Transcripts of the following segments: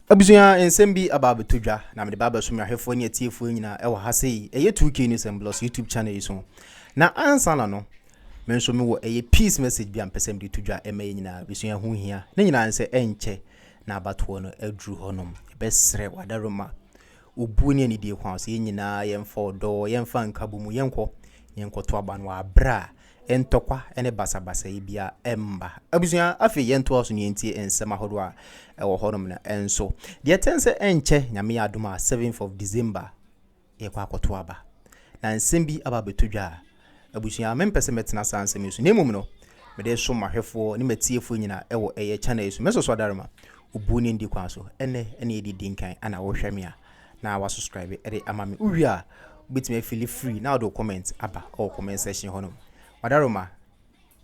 Abusuya ensembi ababetudwa na me baba so mahwefo ne atiefo nyina e wo ha sei eye 2K News and Blogs YouTube channel yi so na ansa na no me nso me wo eye peace message bi ampesem di tudwa e may nyina abusuya ho hia ne nyina nse enche na abatoɔ no aduru honom besre wadaroma obu ne ani die kwa so nyina yemfa odo yemfa nkabumu yenkoto aba no abra entokwa ene basabasa bia emba abusuya afi yento aso ne entie ensema hodo a ewo honom na enso de tense enche nyame ya adoma 7th of December yekwa akoto aba na nsembi aba betudwa abusuya mempese metena sansem so nemum no me de so mahwefo ne matiefo nyina ewo eye channel so meso so darama obu ne ndi kwa so ene edi dinkan ana wo hwame a na wa subscribe ere amame uwi a bitime feel free now do comment aba or comment section honom wadaroma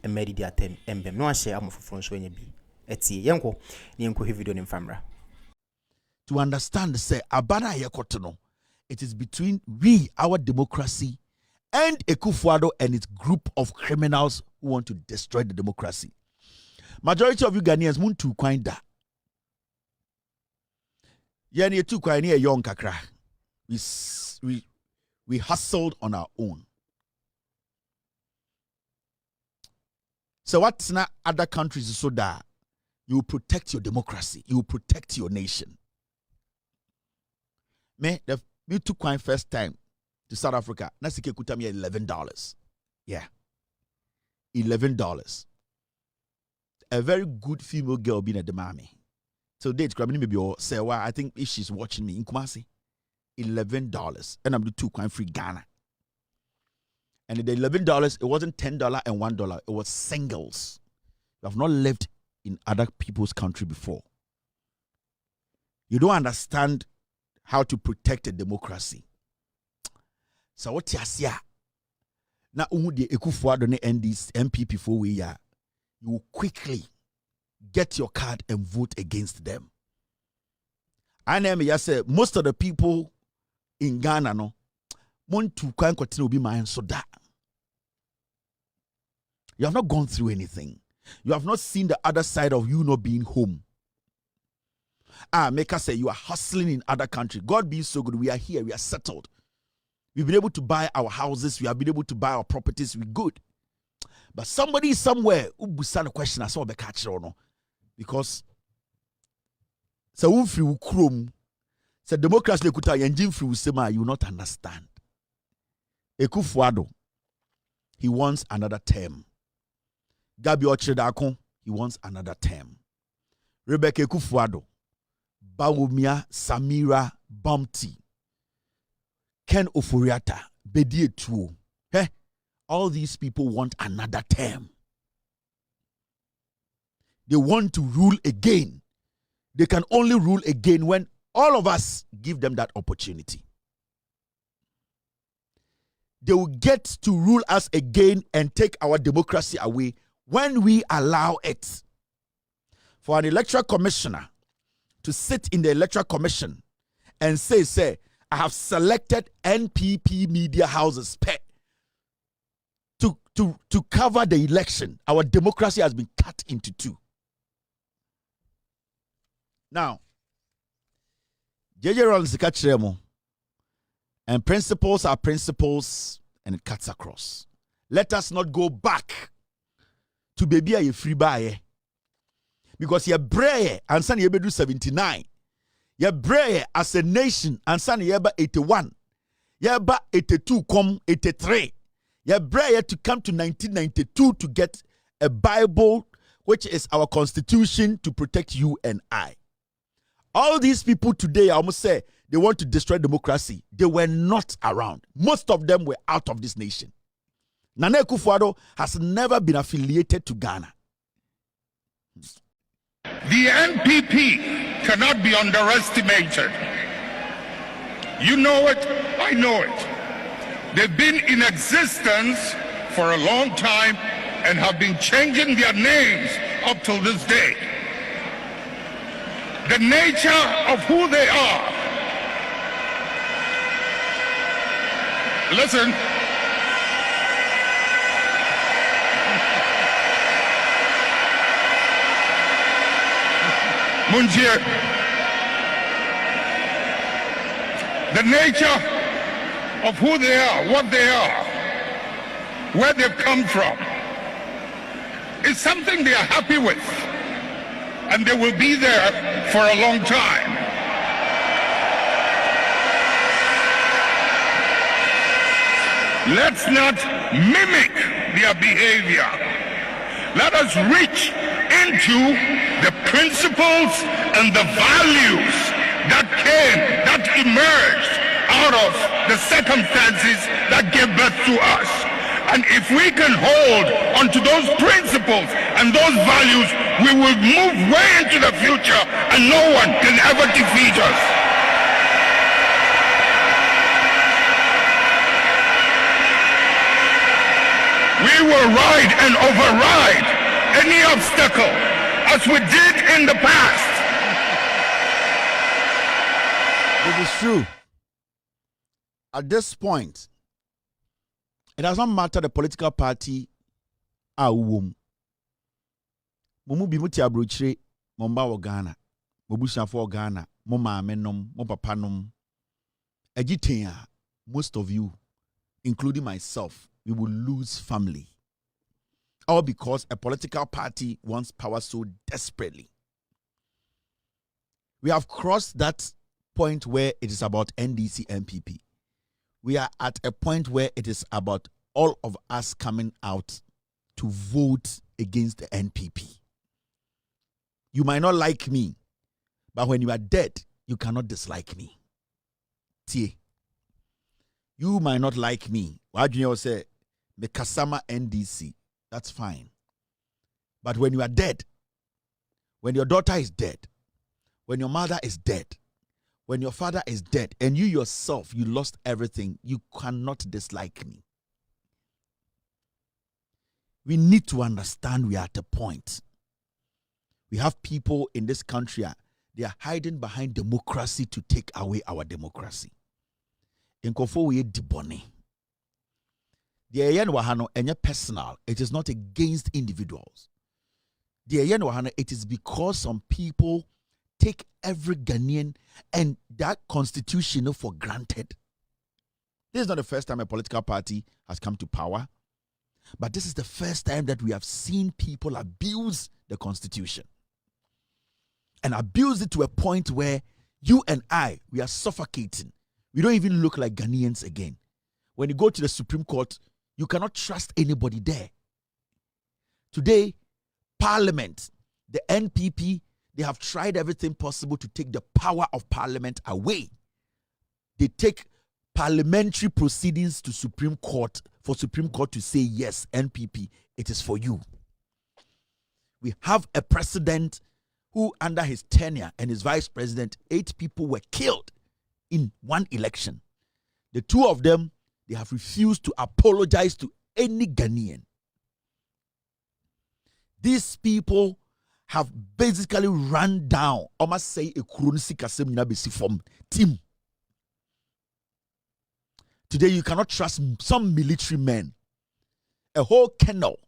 emedi di atem embem no ahye amofofo nso anya bi etie yenko ne yenko he video ne mfamra to understand say abana yekoto no it is between we our democracy and Ekufuado and its group of criminals who want to destroy the democracy. Majority of you Ghanaians want to kwan da yani tu kwan ne young kakra we hustled on our own. So what's not other countries so that you will protect your democracy, you will protect your nation. Me took coin first time to South Africa. Nasike kutami $11. Yeah. $11. A very good female girl being at the mommy. So date grabbing maybe or say why I think if she's watching me in Kumasi. $11. And I'm the 2 coin free Ghana. And the $11, it wasn't $10 and $1. It was singles. You have not lived in other people's country before. You don't understand how to protect a democracy. So what you say? Now, the Ekufuado ne NDC MPP for we ya, you will quickly get your card and vote against them. I say most of the people in Ghana no want to continue be my so that. You have not gone through anything. You have not seen the other side of you not being home. Make us say you are hustling in other countries. God being so good, we are here, we are settled. We've been able to buy our houses, we have been able to buy our properties, we're good. But somebody somewhere who send a question, I saw the catch or no. Because so if you chrome, so democracy lekuta yenjin free sema, you will not understand. Ekufuado, he wants another term. Gabi Ochredakon, he wants another term. Rebecca Ekufuado, Bawumia, Samira Bumpty, Ken Oforiata, Bedie Tuo. All these people want another term. They want to rule again. They can only rule again when all of us give them that opportunity. They will get to rule us again and take our democracy away when we allow it. For an electoral commissioner to sit in the electoral commission and say, I have selected NPP media houses to cover the election. Our democracy has been cut into 2. Now, JJ Rollins Kachiremo, and principles are principles, and it cuts across. Let us not go back to baby a free buy. Because you're brave and son you do 79. You're brave as a nation and son you 81. You're 82 come 83. You're brave to come to 1992 to get a Bible, which is our constitution to protect you and I. All these people today, I almost say, they want to destroy democracy. They were not around. Most of them were out of this nation. Nana Ekufuado has never been affiliated to Ghana. The NPP cannot be underestimated. You know it, I know it. They've been in existence for a long time and have been changing their names up till this day. The nature of who they are. Listen. Munjir, the nature of who they are, what they are, where they've come from, is something they are happy with, and they will be there for a long time. Let's not mimic their behavior. Let us reach into the principles and the values that emerged out of the circumstances that gave birth to us. And if we can hold onto those principles and those values, we will move way into the future and no one can ever defeat us. We will ride and override any obstacle as we did in the past. This is true. At this point, it does not matter the political party awum. Mumu bi muti abrochire momba wo Ghana, mobusuafo Ghana, mo maame nom, mo papa nom. Egitin a most of you, including myself, we will lose family. All because a political party wants power so desperately. We have crossed that point where it is about NDC MPP. We are at a point where it is about all of us coming out to vote against the NPP. You might not like me, but when you are dead, you cannot dislike me. Tie. You might not like me. Why do you say, the Kasama NDC? That's fine. But when you are dead, when your daughter is dead, when your mother is dead, when your father is dead, and you yourself, you lost everything, you cannot dislike me. We need to understand we are at a point. We have people in this country, they are hiding behind democracy to take away our democracy. Nkofo we dibone. The ayen wahano enye personal. It is not against individuals. The ayen wahano, it is because some people take every Ghanaian and that constitution for granted. This is not the first time a political party has come to power, but this is the first time that we have seen people abuse the constitution. And abuse it to a point where you and I, we are suffocating. We don't even look like Ghanaians again. When you go to the Supreme Court, you cannot trust anybody there. Today, Parliament, the NPP, they have tried everything possible to take the power of Parliament away. They take parliamentary proceedings to Supreme Court for Supreme Court to say, yes, NPP, it is for you. We have a president who, under his tenure and his vice president, 8 people were killed in one election. The 2 of them, they have refused to apologize to any Ghanaian. These people have basically run down, I must say, a kurunisi kasem nabesi from team. Today, you cannot trust some military men. A whole kennel,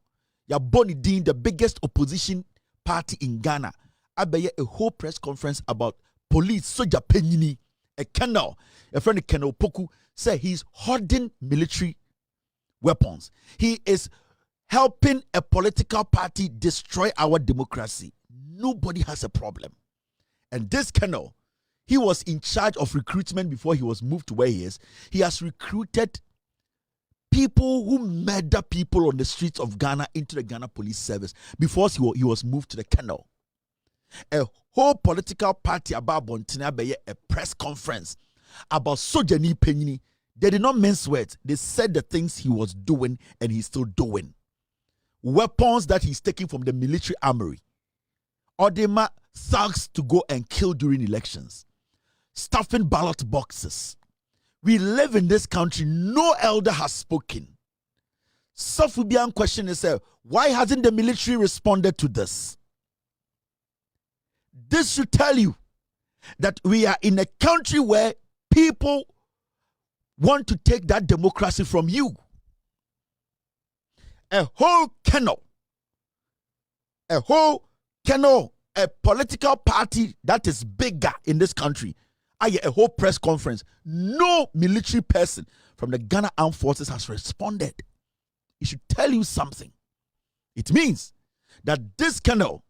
Yaboni Dean, the biggest opposition party in Ghana, abeye a whole press conference about police, soja penyini, a kennel, a friend of Kennel Poku, said he's hoarding military weapons. He is helping a political party destroy our democracy. Nobody has a problem. And this Kennel, he was in charge of recruitment before he was moved to where he is. He has recruited people who murder people on the streets of Ghana into the Ghana Police Service before he was moved to the Kennel. A whole political party about Bontina Beye, a press conference about Sojani Penyini. They did not mince words. They said the things he was doing and he's still doing. Weapons that he's taking from the military armory. Odema thugs to go and kill during elections. Stuffing ballot boxes. We live in this country. No elder has spoken. Sofubian question is, why hasn't the military responded to this? This should tell you that we are in a country where people want to take that democracy from you. A whole kennel, a political party that is bigger in this country, a whole press conference. No military person from the Ghana Armed Forces has responded. It should tell you something. It means that this colonel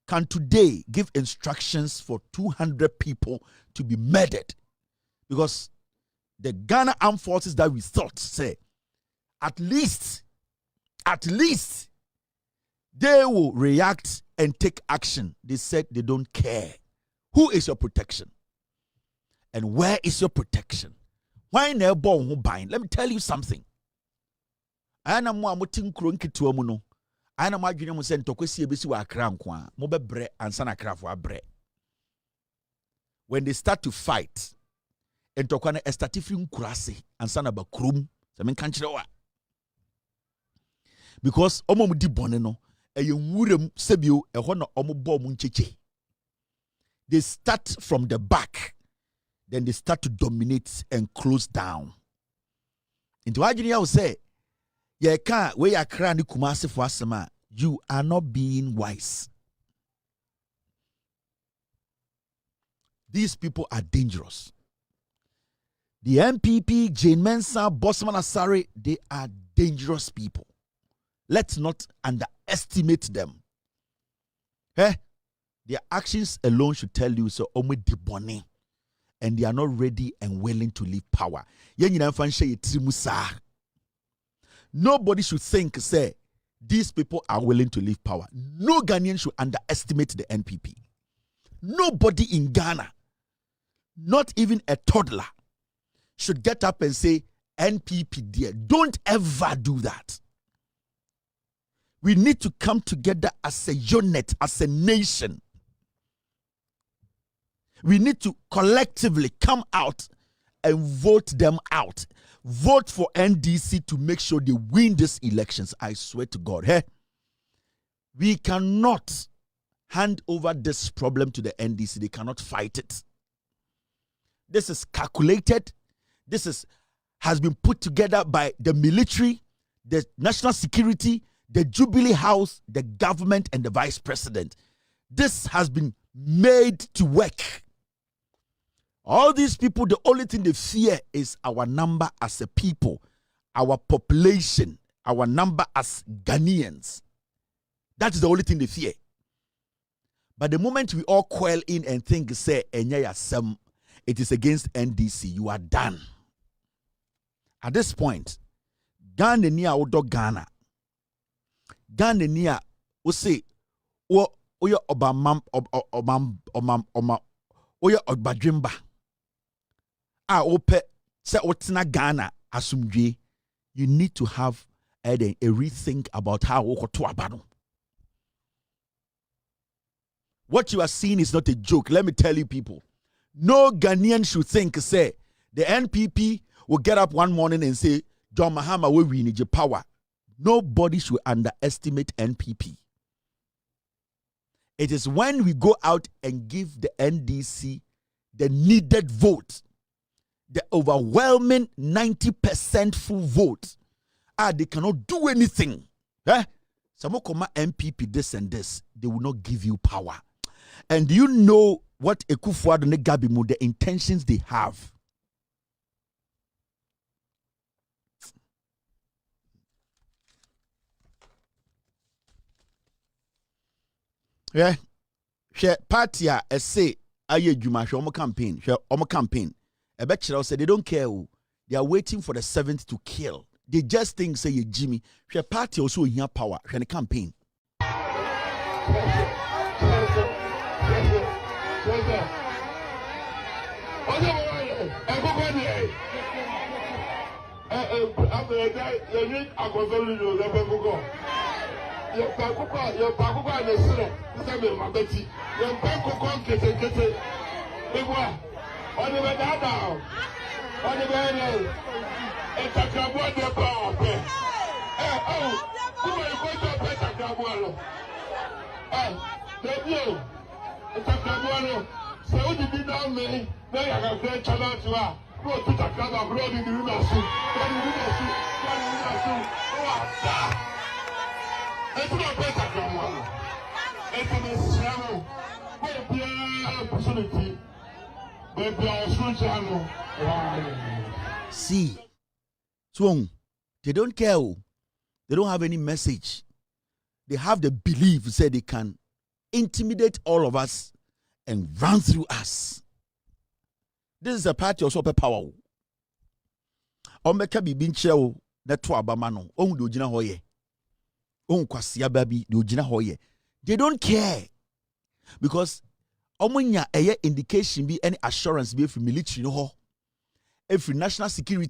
can today give instructions for 200 people to be murdered, because the Ghana Armed Forces that we thought say at least they will react and take action. They said they don't care. Who is your protection? And where is your protection? Why never born who bind? Let me tell you something. I am more muting crunky to a mono. I am my junior sent to Kwesi Ebisi wa Akra nkwa. Mobe bre and Sana Krafwa bre. When they start to fight, and Tokwane estatifim kurase and Sana Bakrum, Samin Kanchirowa. Because Omo di boneno, a young sebio, a honor Omo bomb cheche. They start from the back, then they start to dominate and close down. Into Virginia will say, "Yeah, can't where you crying Kumasi for Asama. You are not being wise. These people are dangerous. The NPP, Jane Mensah, Bosman Asare, they are dangerous people. Let's not underestimate them. Eh? Their actions alone should tell you so only debonning, and they are not ready and willing to leave power. Nobody should think, say, these people are willing to leave power. No Ghanaian should underestimate the NPP. Nobody in Ghana, not even a toddler, should get up and say, NPP dear. Don't ever do that. We need to come together as a unit, as a nation. We need to collectively come out and vote them out. Vote for NDC to make sure they win these elections. I swear to God. Hey, we cannot hand over this problem to the NDC. They cannot fight it. This is calculated. This has been put together by the military, the national security, the Jubilee House, the government, and the vice president. This has been made to work. All these people, the only thing they fear is our number as a people, our population, our number as Ghanaians. That is the only thing they fear. But the moment we all coil in and think, say, it is against NDC, you are done. At this point, Ghana near Odo Ghana. Ghana near say, Oya Obama Oya Ogbadrimba. Ope se otina Ghana asumdwe. You need to have a rethink about how okoto abano. What you are seeing is not a joke. Let me tell you, people. No Ghanaian should think, say, the NPP will get up one morning and say, John Mahama, we need your power. Nobody should underestimate NPP. It is when we go out and give the NDC the needed vote, the overwhelming 90% full vote, they cannot do anything. Samokoma NPP this and this, they will not give you power. And do you know what Ekufuado and Gabimu, the intentions they have? Yeah, she party say aye juma she omo campaign, she omo campaign. A bet said they don't care who. They are waiting for the 7th to kill. They just think say Jimmy. She party also in power. She campaign. Your Pakuka and the Sina, Samuel Mabeti, your Pakuka Kete, on the Vedada, on the Vedada, and Takabu, the power. Oh, who are you going to pet Takabu? The view, Takabu, so you did not me, now you have a great challenge to her. Go to Takabu, blood in the river soup, blood in the river soup, blood in the river soup. Oh, it's not better than one. It's an Islam. Opportunity. See, so they don't care. They don't have any message. They have the belief that they can intimidate all of us and run through us. This is a party of super power. Omeka bi binche na to abama no. Ohun de ogina hoye. Ohun kwasia babi de ogina hoye. They don't care. Because omunya eye indication bi any assurance bi from military no ho. Every national security